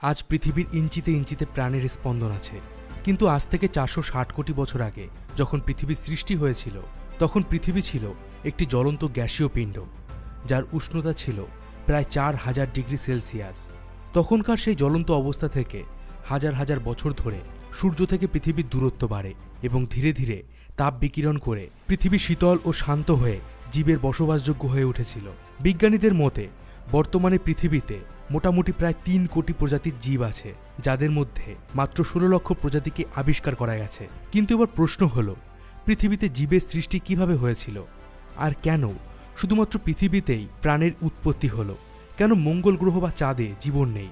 আজ পৃথিবীর ইঞ্চিতে ইঞ্চিতে প্রাণের স্পন্দন আছে, কিন্তু আজ থেকে 460 কোটি বছর আগে যখন পৃথিবীর সৃষ্টি হয়েছিল তখন পৃথিবী ছিল একটি জ্বলন্ত গ্যাসীয় পিণ্ড, যার উষ্ণতা ছিল প্রায় 4000 ডিগ্রি সেলসিয়াস। তখনকার সেই জ্বলন্ত অবস্থা থেকে হাজার হাজার বছর ধরে সূর্য থেকে পৃথিবীর দূরত্ব বাড়ে এবং ধীরে ধীরে তাপ বিকিরণ করে পৃথিবী শীতল ও শান্ত হয়ে জীবের বসবাসযোগ্য হয়ে উঠেছিল। বিজ্ঞানীদের মতে বর্তমানে পৃথিবীতে মোটামুটি প্রায় 3 কোটি প্রজাতির জীব আছে, যাদের মধ্যে মাত্র 16 লক্ষ প্রজাতিকে আবিষ্কার করা গেছে। কিন্তু এবার প্রশ্ন হলো, পৃথিবীতে জীবের সৃষ্টি কিভাবে হয়েছিল, আর কেন শুধুমাত্র পৃথিবীতেই প্রাণের উৎপত্তি হলো? কেন মঙ্গল গ্রহ বা চাঁদে জীবন নেই?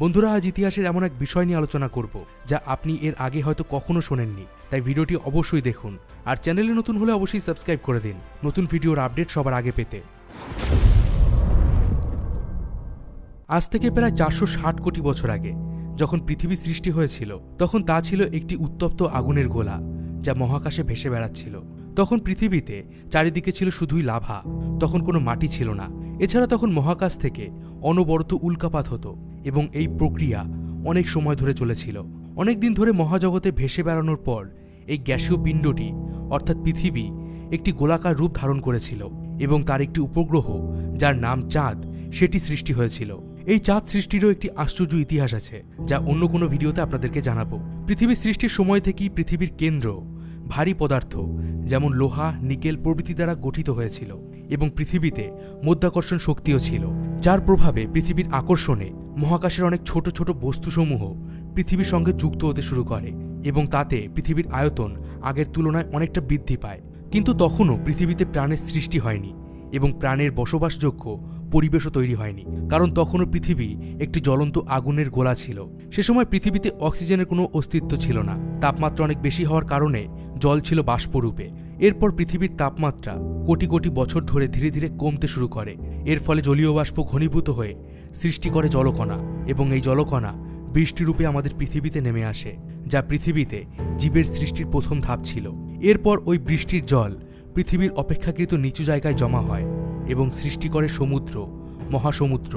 বন্ধুরা, আজ ইতিহাসের এমন এক বিষয় নিয়ে আলোচনা করব যা আপনি এর আগে হয়তো কখনো শোনেননি, তাই ভিডিওটি অবশ্যই দেখুন। আর চ্যানেলে নতুন হলে অবশ্যই সাবস্ক্রাইব করে দিন নতুন ভিডিওর আপডেট সবার আগে পেতে। আজ থেকে প্রায় 460 কোটি বছর আগে যখন পৃথিবী সৃষ্টি হয়েছিল তখন তা ছিল একটি উত্তপ্ত আগুনের গোলা যা মহাকাশে ভেসে বেড়াচ্ছিল। তখন পৃথিবীতে চারিদিকে ছিল শুধুই লাভা, তখন কোনো মাটি ছিল না। এছাড়া তখন মহাকাশ থেকে অনবরত উল্কাপাত হতো এবং এই প্রক্রিয়া অনেক সময় ধরে চলেছিল। অনেক দিন ধরে মহাজগতে ভেসে বেড়ানোর পর এই গ্যাসীয় পিণ্ডটি অর্থাৎ পৃথিবী একটি গোলাকার রূপ ধারণ করেছিল এবং তার একটি উপগ্রহ যার নাম চাঁদ সেটি সৃষ্টি হয়েছিল। এই চাঁদ সৃষ্টিরও একটি আশ্চর্য ইতিহাস আছে যা অন্য কোনো ভিডিওতে আপনাদেরকে জানাবো। পৃথিবীর সৃষ্টির সময় থেকেই পৃথিবীর কেন্দ্র ভারী পদার্থ যেমন লোহা, নিকেল প্রভৃতি দ্বারা গঠিত হয়েছিল এবং পৃথিবীতে মাধ্যাকর্ষণ শক্তিও ছিল, যার প্রভাবে পৃথিবীর আকর্ষণে মহাকাশের অনেক ছোট ছোট বস্তুসমূহ পৃথিবীর সঙ্গে যুক্ত হতে শুরু করে এবং তাতে পৃথিবীর আয়তন আগের তুলনায় অনেকটা বৃদ্ধি পায়। কিন্তু তখনও পৃথিবীতে প্রাণের সৃষ্টি হয়নি এবং প্রাণের বসবাসযোগ্য পরিবেশও তৈরি হয়নি, কারণ তখনও পৃথিবী একটি জ্বলন্ত আগুনের গোলা ছিল। সে সময় পৃথিবীতে অক্সিজেনের কোনো অস্তিত্ব ছিল না। তাপমাত্রা অনেক বেশি হওয়ার কারণে জল ছিল বাষ্পরূপে। এরপর পৃথিবীর তাপমাত্রা কোটি কোটি বছর ধরে ধীরে ধীরে কমতে শুরু করে। এর ফলে জলীয় বাষ্প ঘনীভূত হয়ে সৃষ্টি করে জলকণা এবং এই জলকণা বৃষ্টিরূপে আমাদের পৃথিবীতে নেমে আসে, যা পৃথিবীতে জীবের সৃষ্টির প্রথম ধাপ ছিল। এরপর ওই বৃষ্টির জল পৃথিবীর অপেক্ষাকৃত নিচু জায়গায় জমা হয় এবং সৃষ্টি করে সমুদ্র, মহাসমুদ্র,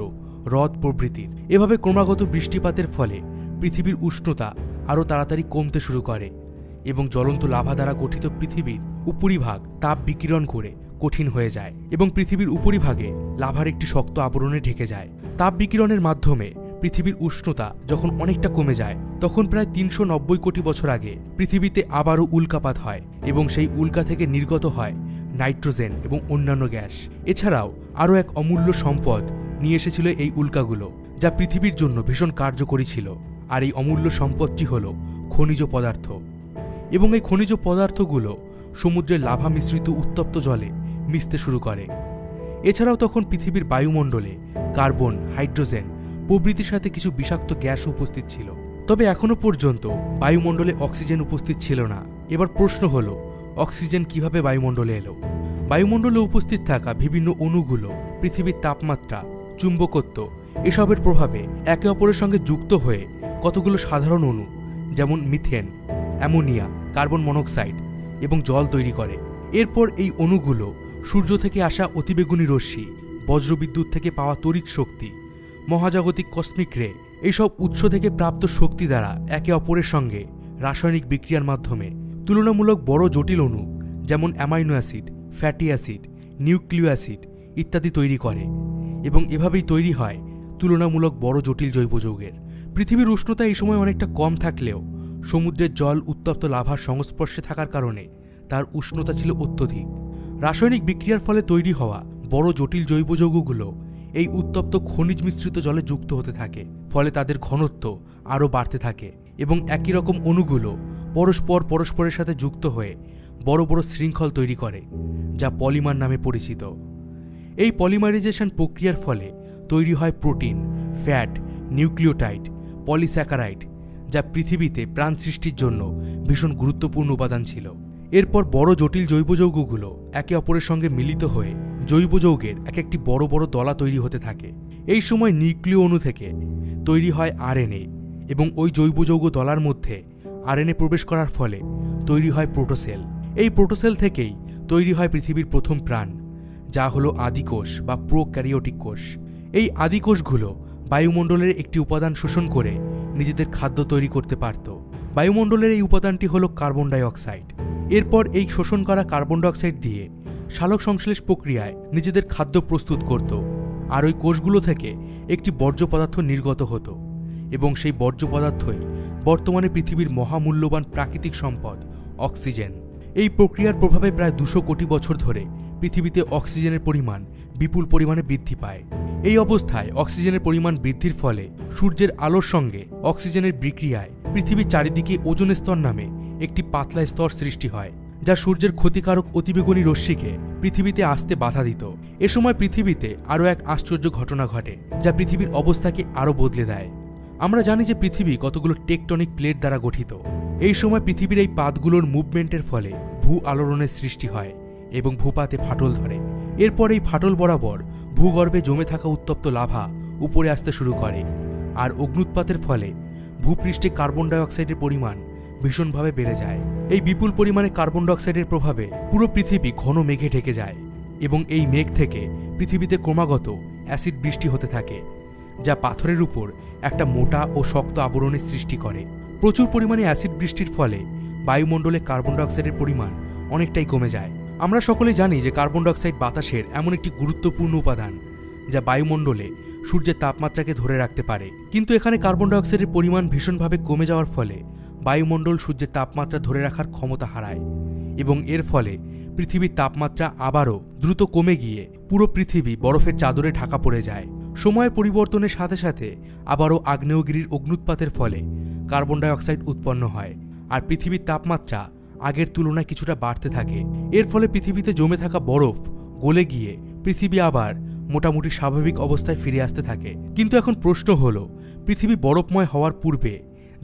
হ্রদ প্রভৃতির। এভাবে ক্রমাগত বৃষ্টিপাতের ফলে পৃথিবীর উষ্ণতা আরও তাড়াতাড়ি কমতে শুরু করে এবং জ্বলন্ত লাভা দ্বারা গঠিত পৃথিবীর উপরিভাগ তাপ বিকিরণ করে কঠিন হয়ে যায় এবং পৃথিবীর উপরিভাগে লাভার একটি শক্ত আবরণে ঢেকে যায়। তাপ বিকিরণের মাধ্যমে পৃথিবীর উষ্ণতা যখন অনেকটা কমে যায় তখন প্রায় 390 কোটি বছর আগে পৃথিবীতে আবারও উল্কাপাত হয় এবং সেই উল্কা থেকে নির্গত হয় নাইট্রোজেন এবং অন্যান্য গ্যাস। এছাড়াও আরও এক অমূল্য সম্পদ নিয়ে এসেছিল এই উল্কাগুলো, যা পৃথিবীর জন্য ভীষণ কার্যকরী ছিল। আর এই অমূল্য সম্পদটি হল খনিজ পদার্থ এবং এই খনিজ পদার্থগুলো সমুদ্রের লাভা মিশ্রিত উত্তপ্ত জলে মিশতে শুরু করে। এছাড়াও তখন পৃথিবীর বায়ুমণ্ডলে কার্বন, হাইড্রোজেন প্রভৃতির সাথে কিছু বিষাক্ত গ্যাস উপস্থিত ছিল। তবে এখনও পর্যন্ত বায়ুমণ্ডলে অক্সিজেন উপস্থিত ছিল না। এবার প্রশ্ন হলো, অক্সিজেন কিভাবে বায়ুমণ্ডলে এলো? বায়ুমণ্ডলে উপস্থিত থাকা বিভিন্ন অণুগুলো পৃথিবীর তাপমাত্রা, চুম্বকত্ব এসবের প্রভাবে একে অপরের সঙ্গে যুক্ত হয়ে কতগুলো সাধারণ অণু যেমন মিথেন, অ্যামোনিয়া, কার্বন মনোক্সাইড এবং জল তৈরি করে। এরপর এই অণুগুলো সূর্য থেকে আসা অতিবেগুনি রশ্মি, বজ্রবিদ্যুৎ থেকে পাওয়া তড়িৎ শক্তি, মহাজাগতিক কসমিক রে এইসব উৎস থেকে প্রাপ্ত শক্তি দ্বারা একে অপরের সঙ্গে রাসায়নিক বিক্রিয়ার মাধ্যমে তুলনামূলক বড় জটিল অণু যেমন amino acid, fatty acid, নিউক্লিও acid ইত্যাদি তৈরি করে এবং এভাবেই তৈরি হয় তুলনামূলক বড় জটিল জৈব যৌগের। পৃথিবীর উষ্ণতা এই সময় অনেকটা কম থাকলেও সমুদ্রের জল উত্তপ্ত লাভার সংস্পর্শে থাকার কারণে তার উষ্ণতা ছিল অত্যধিক। রাসায়নিক বিক্রিয়ার ফলে তৈরি হওয়া বড় জটিল জৈব যৌগগুলো এই উত্তপ্ত খনিজ মিশ্রিত জলে যুক্ত হতে থাকে, ফলে তাদের ঘনত্ব আরও বাড়তে থাকে এবং একই রকম অণুগুলো পরস্পরের সাথে যুক্ত হয়ে বড় বড় শৃঙ্খল তৈরি করে, যা পলিমার নামে পরিচিত। এই পলিমারাইজেশন প্রক্রিয়ার ফলে তৈরি হয় প্রোটিন, ফ্যাট, নিউক্লিওটাইড, পলিস্যাকারাইড, যা পৃথিবীতে প্রাণ সৃষ্টির জন্য ভীষণ গুরুত্বপূর্ণ উপাদান ছিল। এরপর বড় জটিল জৈব যৌগগুলো একে অপরের সঙ্গে মিলিত হয়ে জৈব যৌগের একটি বড় বড় দলা তৈরি হতে থাকে। এই সময় নিউক্লিয় অণু থেকে তৈরি হয় আরএনএ এবং ওই জৈব যৌগ দলার মধ্যে আরএনএ প্রবেশ করার ফলে তৈরি হয় প্রোটোসেল। এই প্রোটোসেল থেকেই তৈরি হয় পৃথিবীর প্রথম প্রাণ, যা হলো আদিকোষ বা প্রোক্যারিওটিক কোষ। এই আদিকোষগুলো বায়ুমণ্ডলের একটি উপাদান শোষণ করে নিজেদের খাদ্য তৈরি করতে পারত। বায়ুমণ্ডলের এই উপাদানটি হল কার্বন ডাই অক্সাইড। এরপর এই শোষণ করা কার্বন ডাই অক্সাইড দিয়ে সালোক সংশ্লেষ প্রক্রিয়ায় নিজেদের খাদ্য প্রস্তুত করত। আর ওই কোষগুলো থেকে একটি বর্জ্য পদার্থ নির্গত হতো এবং সেই বর্জ্য পদার্থই বর্তমানে পৃথিবীর মহামূল্যবান প্রাকৃতিক সম্পদ অক্সিজেন। এই প্রক্রিয়ার প্রভাবে প্রায় 200 কোটি বছর ধরে পৃথিবীতে অক্সিজেনের পরিমাণ বিপুল পরিমাণে বৃদ্ধি পায়। এই অবস্থায় অক্সিজেনের পরিমাণ বৃদ্ধির ফলে সূর্যের আলোর সঙ্গে অক্সিজেনের বিক্রিয়ায় পৃথিবীর চারিদিকে ওজোন স্তর নামে একটি পাতলা স্তর সৃষ্টি হয়, যা সূর্যের ক্ষতিকারক অতিবেগুনি রশ্মিকে পৃথিবীতে আসতে বাধা দিত। এ সময় পৃথিবীতে আরও এক আশ্চর্য ঘটনা ঘটে, যা পৃথিবীর অবস্থাকে আরও বদলে দেয়। আমরা জানি যে পৃথিবী কতগুলো টেকটনিক প্লেট দ্বারা গঠিত। এই সময় পৃথিবীর এই পাতগুলোর মুভমেন্টের ফলে ভূ আলোড়নের সৃষ্টি হয় এবং ভূপাতে ফাটল ধরে। এরপর এই ফাটল বরাবর ভূগর্ভে জমে থাকা উত্তপ্ত লাভা উপরে আসতে শুরু করে, আর অগ্নুৎপাতের ফলে ভূপৃষ্ঠে কার্বন ডাই অক্সাইডের পরিমাণ ভীষণভাবে বেড়ে যায়। এই বিপুল পরিমাণে কার্বন ডাই অক্সাইডের প্রভাবে পুরো পৃথিবী ঘন মেঘে ঢেকে যায় এবং এই মেঘ থেকে পৃথিবীতে ক্রমাগত অ্যাসিড বৃষ্টি হতে থাকে, যা পাথরের উপর একটা মোটা ও শক্ত আবরণের সৃষ্টি করে। প্রচুর পরিমাণে অ্যাসিড বৃষ্টির ফলে বায়ুমণ্ডলে কার্বন ডাই অক্সাইডের পরিমাণ অনেকটাই কমে যায়। আমরা সকলেই জানি যে কার্বন ডাই অক্সাইড বাতাসের এমন একটি গুরুত্বপূর্ণ উপাদান যা বায়ুমণ্ডলে সূর্যের তাপমাত্রাকে ধরে রাখতে পারে। কিন্তু এখানে কার্বন ডাই অক্সাইডের পরিমাণ ভীষণভাবে কমে যাওয়ার ফলে বায়ুমণ্ডল সূর্যের তাপমাত্রা ধরে রাখার ক্ষমতা হারায় এবং এর ফলে পৃথিবীর তাপমাত্রা আবারও দ্রুত কমে গিয়ে পুরো পৃথিবী বরফের চাদরে ঢাকা পড়ে যায়। সময়ের পরিবর্তনের সাথে সাথে আবারও আগ্নেয়গিরির অগ্নুৎপাতের ফলে কার্বন ডাই অক্সাইড উৎপন্ন হয়, আর পৃথিবীর তাপমাত্রা আগের তুলনায় কিছুটা বাড়তে থাকে। এর ফলে পৃথিবীতে জমে থাকা বরফ গলে গিয়ে পৃথিবী আবার মোটামুটি স্বাভাবিক অবস্থায় ফিরে আসতে থাকে। কিন্তু এখন প্রশ্ন হলো, পৃথিবী বরফময় হওয়ার পূর্বে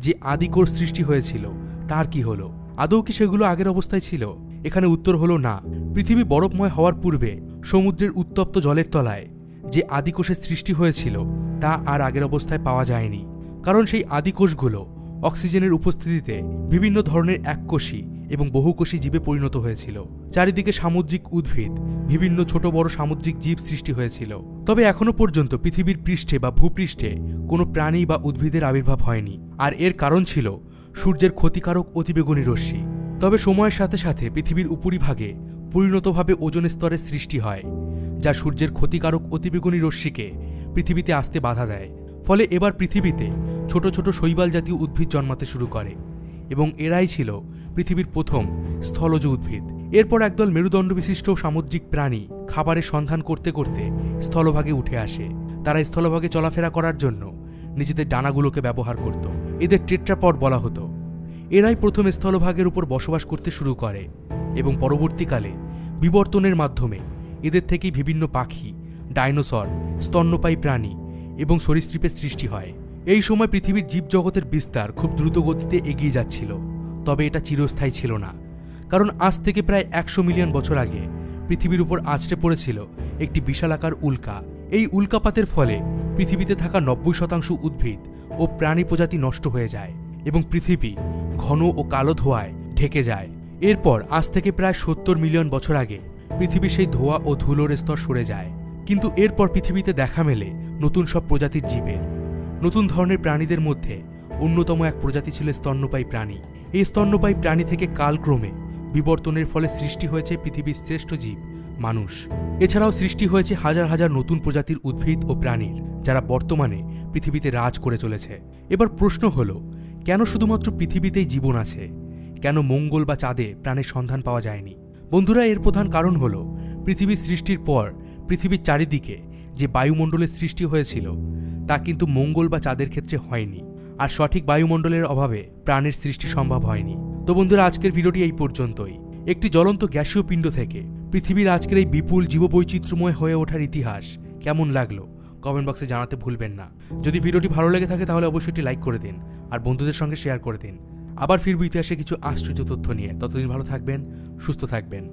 যে আদিকোষ সৃষ্টি হয়েছিল তার কি হলো? আদৌ কি সেগুলো আগের অবস্থায় ছিল? এখানে উত্তর হলো না। পৃথিবী বরফময় হওয়ার পূর্বে সমুদ্রের উত্তপ্ত জলের তলায় যে আদিকোষের সৃষ্টি হয়েছিল তা আর আগের অবস্থায় পাওয়া যায়নি, কারণ সেই আদিকোষগুলো অক্সিজেনের উপস্থিতিতে বিভিন্ন ধরনের এককোষী এবং বহুকোষী জীবে পরিণত হয়েছিল। চারিদিকে সামুদ্রিক উদ্ভিদ, বিভিন্ন ছোট বড় সামুদ্রিক জীব সৃষ্টি হয়েছিল। তবে এখনো পর্যন্ত পৃথিবীর পৃষ্ঠে বা ভূপৃষ্ঠে কোনো প্রাণী বা উদ্ভিদের আবির্ভাব হয়নি, আর এর কারণ ছিল সূর্যের ক্ষতিকারক অতিবেগুনি রশ্মি। তবে সময়ের সাথে সাথে পৃথিবীর উপরিভাগে পরিণতভাবে ওজোন স্তরের সৃষ্টি হয়, যা সূর্যের ক্ষতিকারক অতিবেগুনি রশ্মিকে পৃথিবীতে আসতে বাধা দেয়। ফলে এবার পৃথিবীতে ছোট ছোট শৈবাল জাতীয় উদ্ভিদ জন্মাতে শুরু করে এবং এরাই ছিল পৃথিবীর প্রথম স্থলজ উদ্ভিদ। এরপর একদল মেরুদণ্ড বিশিষ্ট সামুদ্রিক প্রাণী খাবারের সন্ধান করতে করতে স্থলভাগে উঠে আসে। তারা স্থলভাগে চলাফেরা করার জন্য নিজেদের ডানাগুলোকে ব্যবহার করত। এদের টেট্রাপড বলা হতো। এরাই প্রথম স্থলভাগের উপর বসবাস করতে শুরু করে এবং পরবর্তীকালে বিবর্তনের মাধ্যমে এদের থেকেই বিভিন্ন পাখি, ডাইনোসর, স্তন্যপায়ী প্রাণী এবং সরীসৃপের সৃষ্টি হয়। এই সময় পৃথিবীর জীবজগতের বিস্তার খুব দ্রুত গতিতে এগিয়ে যাচ্ছিল। তবে এটা চিরস্থায়ী ছিল না, কারণ আজ থেকে প্রায় 100 মিলিয়ন বছর আগে পৃথিবীর উপর আছড়ে পড়েছিল একটি বিশালাকার উল্কা। এই উল্কাপাতের ফলে পৃথিবীতে থাকা 90% উদ্ভিদ ও প্রাণী প্রজাতি নষ্ট হয়ে যায় এবং পৃথিবী ঘন ও কালো ধোঁয়ায় ঢেকে যায়। এরপর আজ থেকে প্রায় 70 মিলিয়ন বছর আগে পৃথিবীর সেই ধোঁয়া ও ধুলোর স্তর সরে যায়। কিন্তু এরপর পৃথিবীতে দেখা মেলে নতুন সব প্রজাতির জীবের। নতুন ধরনের প্রাণীদের মধ্যে অন্যতম এক প্রজাতি ছিল স্তন্যপায়ী প্রাণী। এই স্তন্যপায়ী প্রাণী থেকে কালক্রমে বিবর্তনের ফলে সৃষ্টি হয়েছে পৃথিবীর শ্রেষ্ঠ জীব মানুষ। এছাড়াও সৃষ্টি হয়েছে হাজার হাজার নতুন প্রজাতির উদ্ভিদ ও প্রাণীর, যারা বর্তমানে পৃথিবীতে রাজ করে চলেছে। এবার প্রশ্ন হলো, কেন শুধুমাত্র পৃথিবীতেই জীবন আছে? কেন মঙ্গল বা চাঁদে প্রাণের সন্ধান পাওয়া যায়নি? বন্ধুরা, এর প্রধান কারণ হলো পৃথিবীর সৃষ্টির পর পৃথিবীর চারিদিকে যে বায়ুমণ্ডলের সৃষ্টি হয়েছিল তা কিন্তু মঙ্গল বা চাঁদের ক্ষেত্রে হয়নি, আর সঠিক বায়ুমণ্ডলের অভাবে প্রাণের সৃষ্টি সম্ভব হয়নি। তো বন্ধুরা, আজকের ভিডিওটি এই পর্যন্তই। একটি জ্বলন্ত গ্যাসীয় পিণ্ড থেকে পৃথিবীর আজকের এই বিপুল জীববৈচিত্র্যময় হয়ে ওঠার ইতিহাস কেমন লাগলো কমেন্ট বক্সে জানাতে ভুলবেন না। যদি ভিডিওটি ভালো লেগে থাকে তাহলে অবশ্যই একটি লাইক করে দিন আর বন্ধুদের সঙ্গে শেয়ার করে দিন। আবার ফিরব ইতিহাসে কিছু আশ্চর্য তথ্য নিয়ে। ততদিন ভালো থাকবেন, সুস্থ থাকবেন।